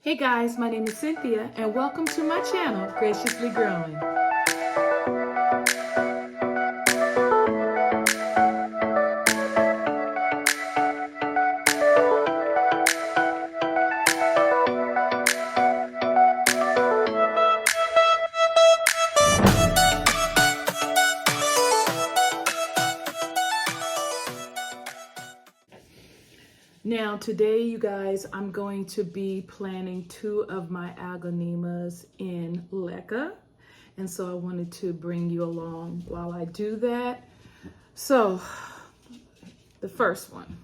Hey guys, my name is Cynthia and welcome to my channel, Graciously Growing. Now today, you guys, I'm going to be planting two of my aglaonemas in LECA. And so I wanted to bring you along while I do that. So the first one.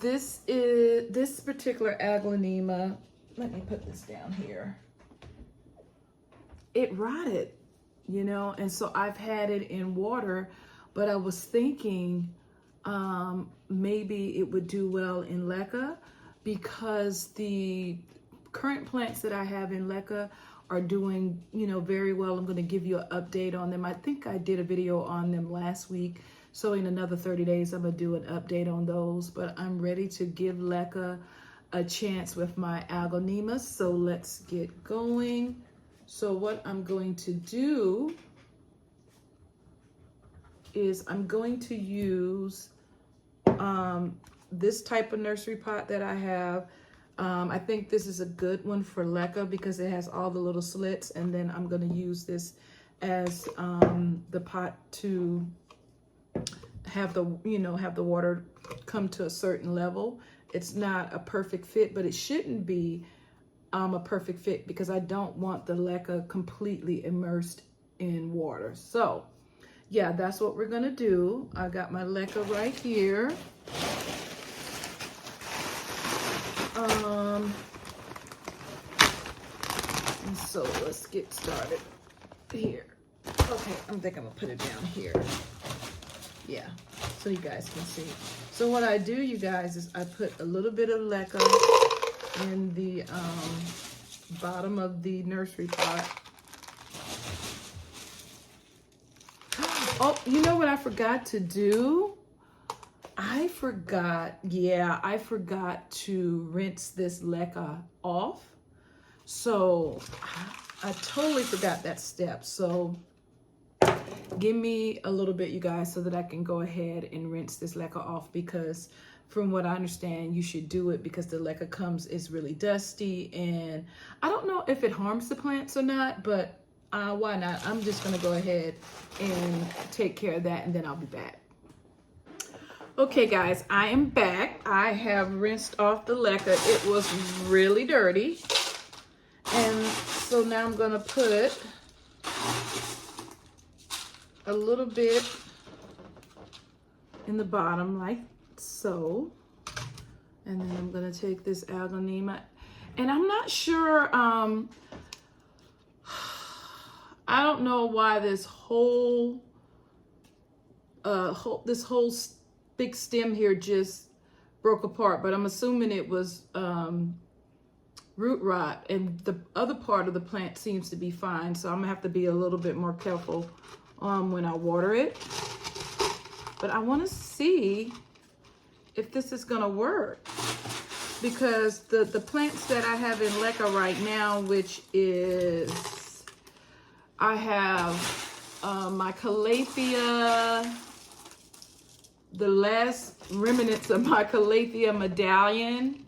This particular aglaonema, let me put this down here. It rotted, and so I've had it in water, but I was thinking maybe it would do well in LECA because the current plants that I have in LECA are doing, very well. I'm going to give you an update on them. I think I did a video on them last week. So in another 30 days, I'm going to do an update on those, but I'm ready to give LECA a chance with my aglaonemas. So let's get going. So what I'm going to do is I'm going to use this type of nursery pot that I have. I think this is a good one for LECA because it has all the little slits, and then I'm going to use this as the pot to have the water come to a certain level. It's not a perfect fit, but it shouldn't be a perfect fit because I don't want the LECA completely immersed in water. So yeah, that's what we're gonna do. I got my LECA right here. And so let's get started here. Okay, I think I'm gonna put it down here. Yeah, so you guys can see. So what I do, you guys, is I put a little bit of LECA in the bottom of the nursery pot. Oh, you know what I forgot to do? I forgot to rinse this LECA off. So I totally forgot that step. So give me a little bit, you guys, so that I can go ahead and rinse this LECA off, because from what I understand, you should do it because the LECA is really dusty, and I don't know if it harms the plants or not, but why not? I'm just gonna go ahead and take care of that, and then I'll be back. Okay guys, I am back. I have rinsed off the LECA. It was really dirty. And so now I'm gonna put a little bit in the bottom like so. And then I'm gonna take this aglaonema, and I'm not sure, I don't know why this whole big stem here just broke apart, but I'm assuming it was root rot, and the other part of the plant seems to be fine. So I'm gonna have to be a little bit more careful when I water it. But I want to see if this is gonna work, because the plants that I have in LECA right now, which is, I have my calathea, the last remnants of my calathea medallion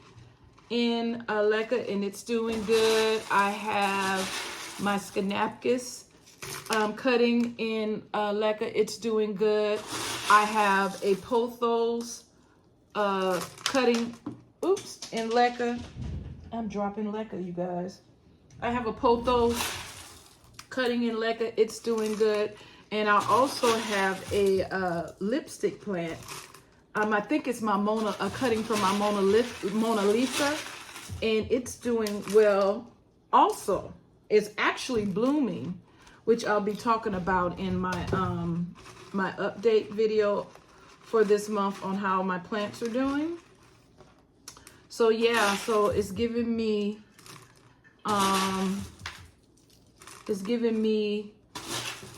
in LECA, and it's doing good. I have my Schinapsis cutting in LECA, it's doing good. I have a pothos cutting, in LECA. I'm dropping LECA, you guys. I have a pothos cutting in LECA, it's doing good. And I also have a lipstick plant. I think it's my cutting from my Mona Lisa, and it's doing well also. It's actually blooming, which I'll be talking about in my my update video for this month on how my plants are doing. So yeah, so it's giving me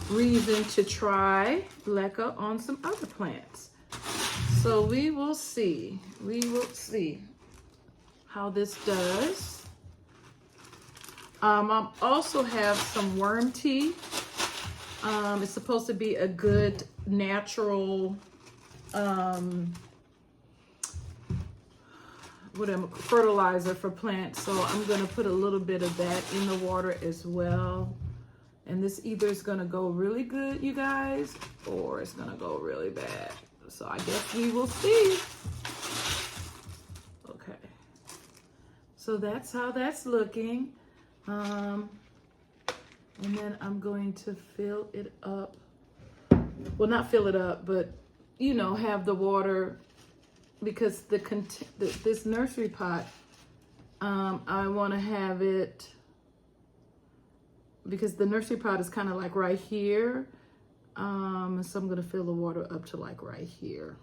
reason to try LECA on some other plants. So we will see. how this does. I also have some worm tea. It's supposed to be a good natural fertilizer for plants. So I'm gonna put a little bit of that in the water as well. And this either is gonna go really good, you guys, or it's gonna go really bad. So I guess we will see. Okay. So that's how that's looking. And then I'm going to fill it up. Well, not fill it up, but, you know, have the water, because this nursery pot, I want to have it, because the nursery pot is kind of like right here. So I'm going to fill the water up to like right here.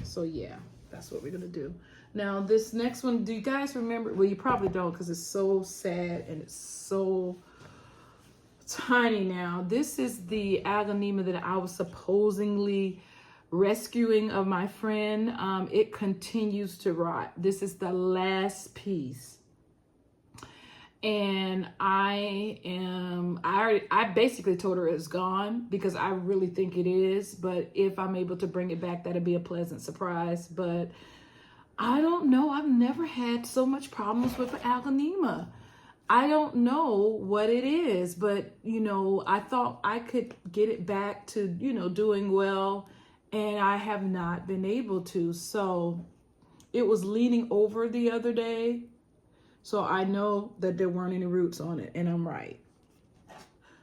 So yeah, that's what we're going to do. Now this next one, do you guys remember? Well, you probably don't, because it's so sad and it's so tiny now. This is the Aglaonema that I was supposedly rescuing of my friend. It continues to rot. This is the last piece. And I basically told her it's gone, because I really think it is. But if I'm able to bring it back, that'd be a pleasant surprise. But I don't know. I've never had so much problems with Aglaonema. I don't know what it is, but, you know, I thought I could get it back to, you know, doing well, and I have not been able to. So it was leaning over the other day. So I know that there weren't any roots on it, and I'm right.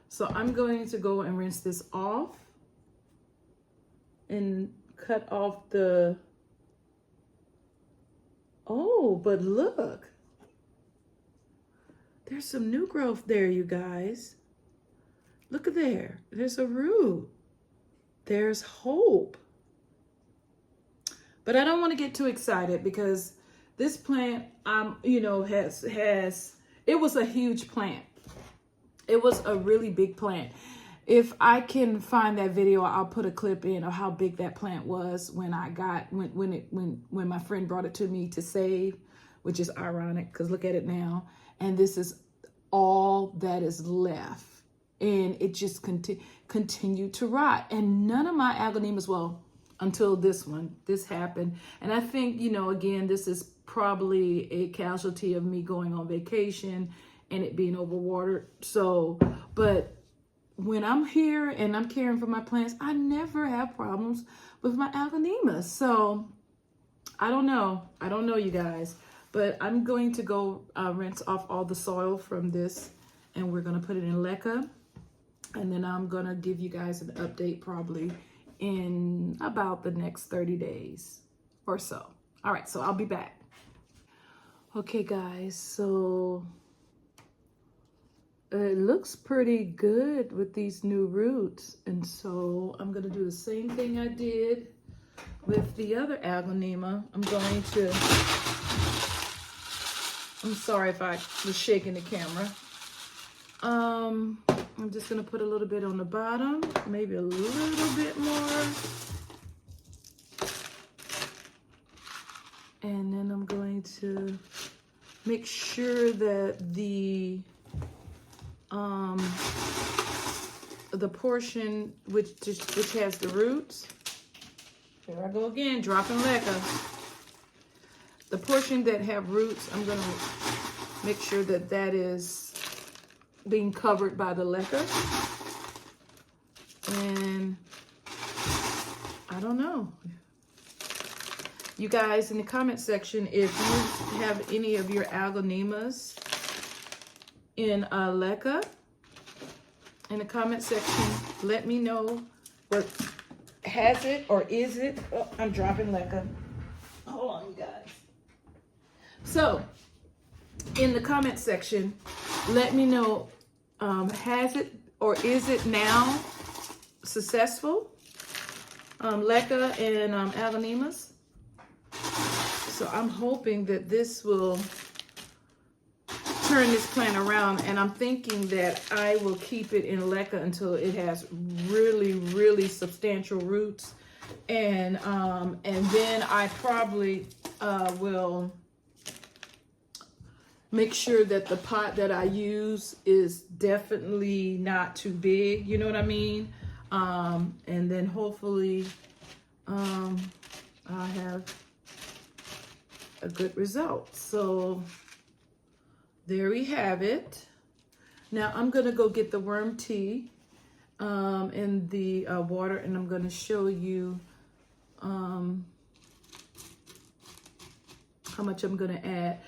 So I'm going to go and rinse this off and cut off the, oh, but look. There's some new growth there, you guys. Look at there. There's a root. There's hope. But I don't want to get too excited, because this plant, you know, it was a huge plant. It was a really big plant. If I can find that video, I'll put a clip in of how big that plant was when my friend brought it to me to save, which is ironic, because look at it now. And this is all that is left. And it just continued to rot. And none of my Aglaonemas, well, until this happened. And I think, you know, again, this is probably a casualty of me going on vacation and it being overwatered. So, but when I'm here and I'm caring for my plants, I never have problems with my Aglaonemas. So I don't know, you guys. But I'm going to go rinse off all the soil from this, and we're going to put it in LECA. And then I'm going to give you guys an update probably in about the next 30 days or so. All right, so I'll be back. Okay, guys, so it looks pretty good with these new roots. And so I'm going to do the same thing I did with the other Aglaonema. I'm sorry if I was shaking the camera. I'm just gonna put a little bit on the bottom, maybe a little bit more. And then I'm going to make sure that the portion which has the roots, here I go again, dropping LECA. The portion that have roots, I'm gonna make sure that that is being covered by the LECA. And I don't know. You guys in the comment section, if you have any of your Aglaonemas in LECA, in the comment section, let me know what has it or is it. Oh, I'm dropping LECA. Hold on, you guys. So, in the comment section, let me know, has it or is it now successful? LECA and Aglaonemas. So I'm hoping that this will turn this plant around, and I'm thinking that I will keep it in LECA until it has really, really substantial roots, and then I probably will make sure that the pot that I use is definitely not too big, you know what I mean? And then hopefully I have a good result. So there we have it. Now I'm gonna go get the worm tea in the water, and I'm gonna show you how much I'm gonna add.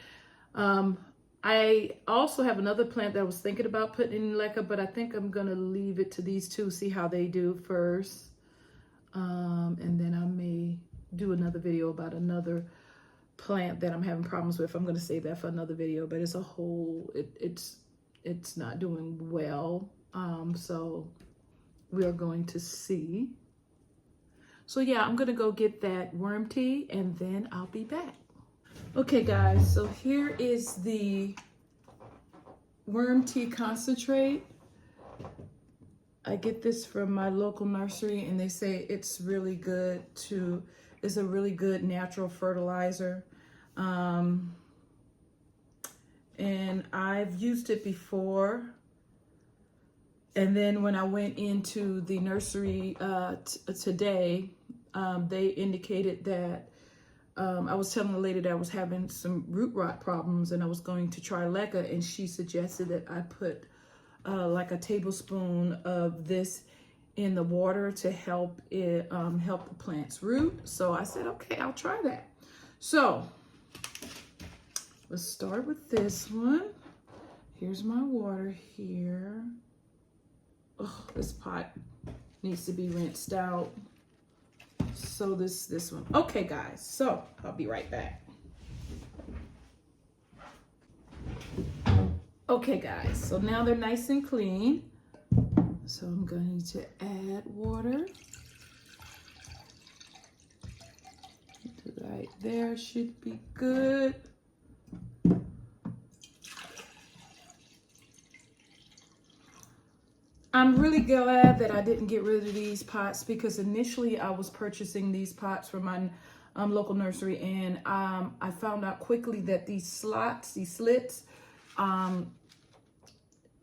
I also have another plant that I was thinking about putting in LECA, but I think I'm gonna leave it to these two, see how they do first. And then I may do another video about another plant that I'm having problems with. I'm gonna save that for another video, but it's a whole, it's not doing well. So we are going to see. So yeah, I'm gonna go get that worm tea and then I'll be back. Okay guys, so here is the worm tea concentrate. I get this from my local nursery and they say it's really good it's a really good natural fertilizer. And I've used it before. And then when I went into the nursery today, they indicated that I was telling the lady that I was having some root rot problems and I was going to try LECA, and she suggested that I put like a tablespoon of this in the water to help it help the plant's root. So I said, okay, I'll try that. So let's start with this one. Here's my water here. Oh, this pot needs to be rinsed out. So this one. Okay guys, so I'll be right back. Okay guys, so now they're nice and clean. So I'm going to add water. Right there should be good. I'm really glad that I didn't get rid of these pots, because initially I was purchasing these pots from my local nursery, and I found out quickly that these slits,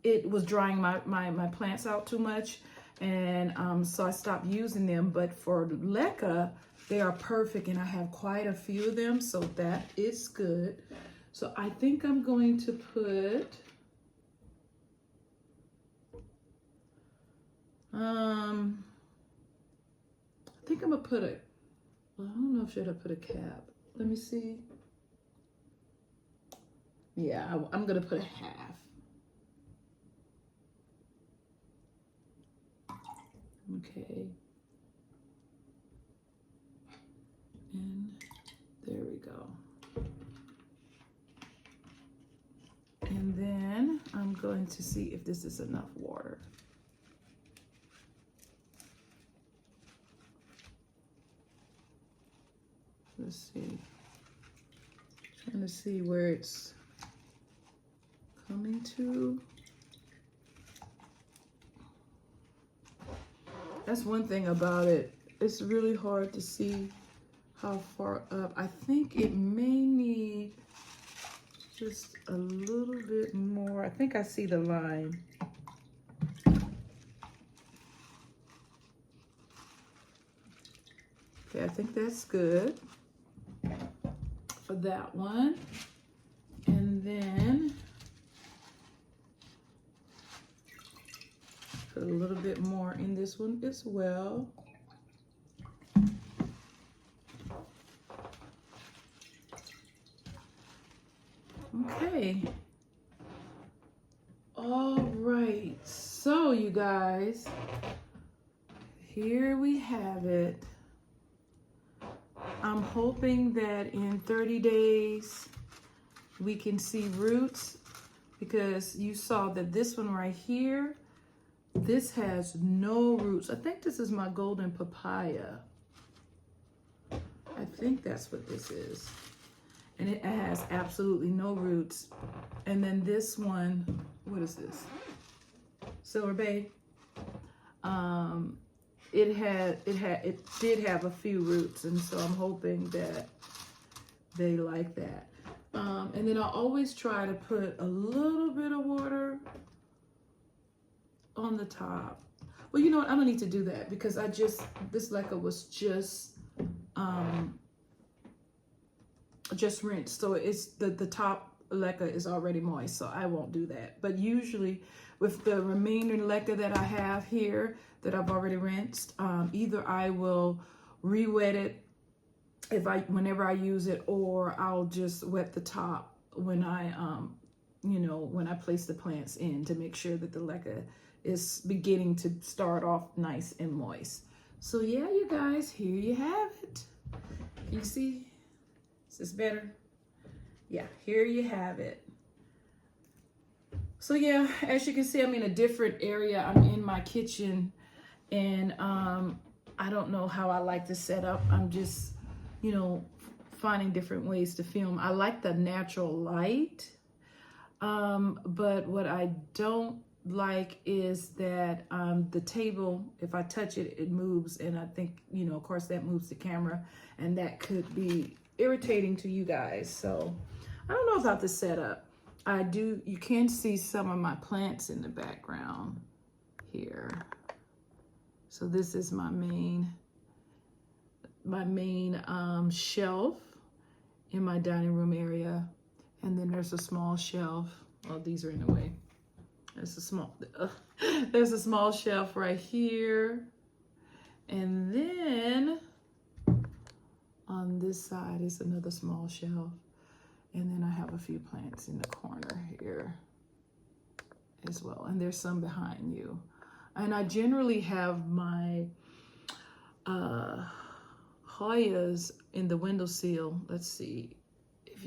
it was drying my plants out too much, and so I stopped using them. But for LECA, they are perfect, and I have quite a few of them, so that is good. So I think I'm going to put I think I'm gonna put I don't know if should I put a cap. Let me see. Yeah, I'm gonna put a half. Okay. And there we go. And then I'm going to see if this is enough water. Let's see. Trying to see where it's coming to. That's one thing about it. It's really hard to see how far up. I think it may need just a little bit more. I think I see the line. Okay, I think that's good for that one. And then put a little bit more in this one as well. Okay. All right. So you guys, here we have it. I'm hoping that in 30 days we can see roots, because you saw that this one right here, this has no roots. I think this is my golden papaya. I think that's what this is. And it has absolutely no roots. And then this one, what is this? Silver Bay. It did have a few roots, and so I'm hoping that they like that. And then I always try to put a little bit of water on the top. Well, you know what? I don't need to do that because this LECA was just rinsed. So it's the top LECA is already moist, so I won't do that. But usually with the remaining LECA that I have here that I've already rinsed, either I will re-wet it whenever I use it, or I'll just wet the top when I when I place the plants in to make sure that the LECA is beginning to start off nice and moist. So yeah, you guys, here you have it. You see? Is this better? Yeah, here you have it. So yeah, as you can see, I'm in a different area. I'm in my kitchen, and I don't know how I like to set up. I'm just, finding different ways to film. I like the natural light, but what I don't like is that the table, if I touch it, it moves, and I think, of course, that moves the camera, and that could be irritating to you guys. So I don't know about the setup. You can see some of my plants in the background here. So this is my main shelf in my dining room area, and then there's a small shelf. Oh, these are in the way. There's a small shelf right here, and then on this side is another small shelf, and then I have a few plants in the corner here as well, and there's some behind you. And I generally have my Hoyas in the windowsill. Let's see if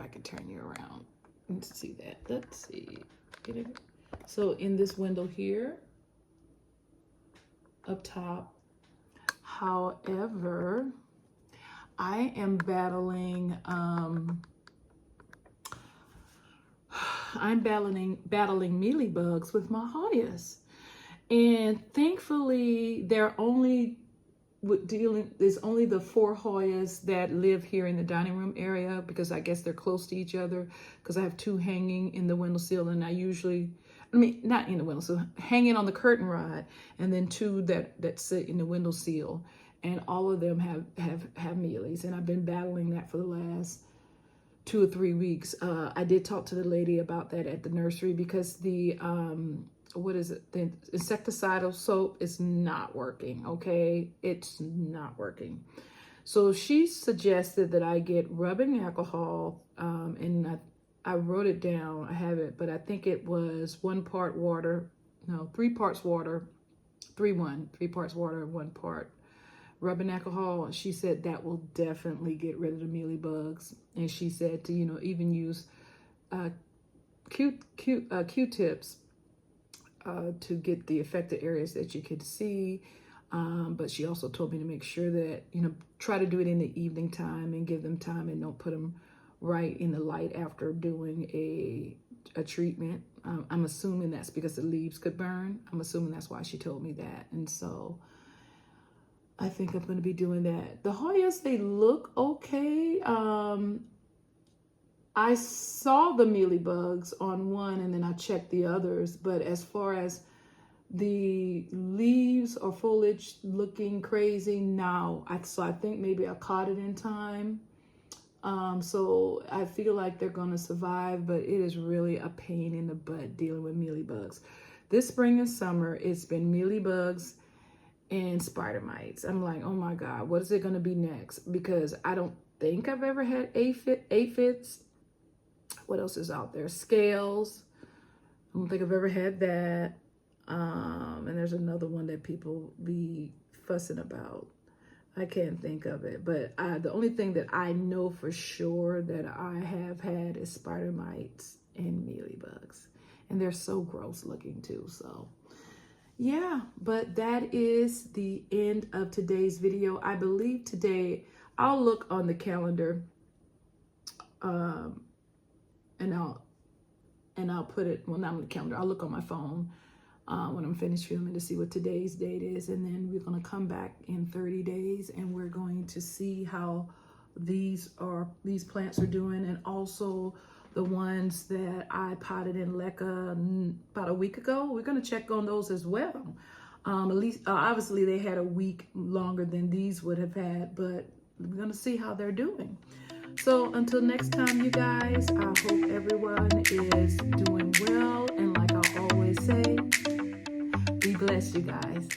I can turn you around and see that. Let's see. Get it? So in this window here, up top. However, I am battling mealybugs with my Hoyas. And thankfully, there's only the 4 Hoyas that live here in the dining room area, because I guess they're close to each other, because I have 2 hanging in the windowsill, and not in the windowsill, hanging on the curtain rod, and then 2 that sit in the windowsill, and all of them have mealies, and I've been battling that for the last 2 or 3 weeks. I did talk to the lady about that at the nursery, because the the insecticidal soap is not working. Okay, it's not working. So she suggested that I get rubbing alcohol, and I wrote it down. I have it, but I think it was 3 parts water, 3 parts water, 1 part rubbing alcohol. She said that will definitely get rid of the mealybugs, and she said to even use Q-tips to get the affected areas that you could see. But she also told me to make sure that, try to do it in the evening time and give them time, and don't put them right in the light after doing a treatment. I'm assuming that's because the leaves could burn. I'm assuming that's why she told me that. And so I think I'm going to be doing that. The Hoyas, they look okay. I saw the mealybugs on one, and then I checked the others. But as far as the leaves or foliage looking crazy, no. So I think maybe I caught it in time. So I feel like they're going to survive, but it is really a pain in the butt dealing with mealybugs. This spring and summer, it's been mealybugs and spider mites. I'm like, oh my God, what is it going to be next? Because I don't think I've ever had aphids. What else is out there? Scales. I don't think I've ever had that. And there's another one that people be fussing about. I can't think of it. But the only thing that I know for sure that I have had is spider mites and mealybugs. And they're so gross looking too. So yeah, but that is the end of today's video. I believe today I'll look on the calendar, and I'll put it, well, not on the calendar, I'll look on my phone when I'm finished filming to see what today's date is, and then we're going to come back in 30 days, and we're going to see how these plants are doing, and also the ones that I potted in LECA about a week ago. We're going to check on those as well. At least, obviously, they had a week longer than these would have had, but we're going to see how they're doing. So until next time, you guys, I hope everyone is doing well. And like I always say, be blessed, you guys.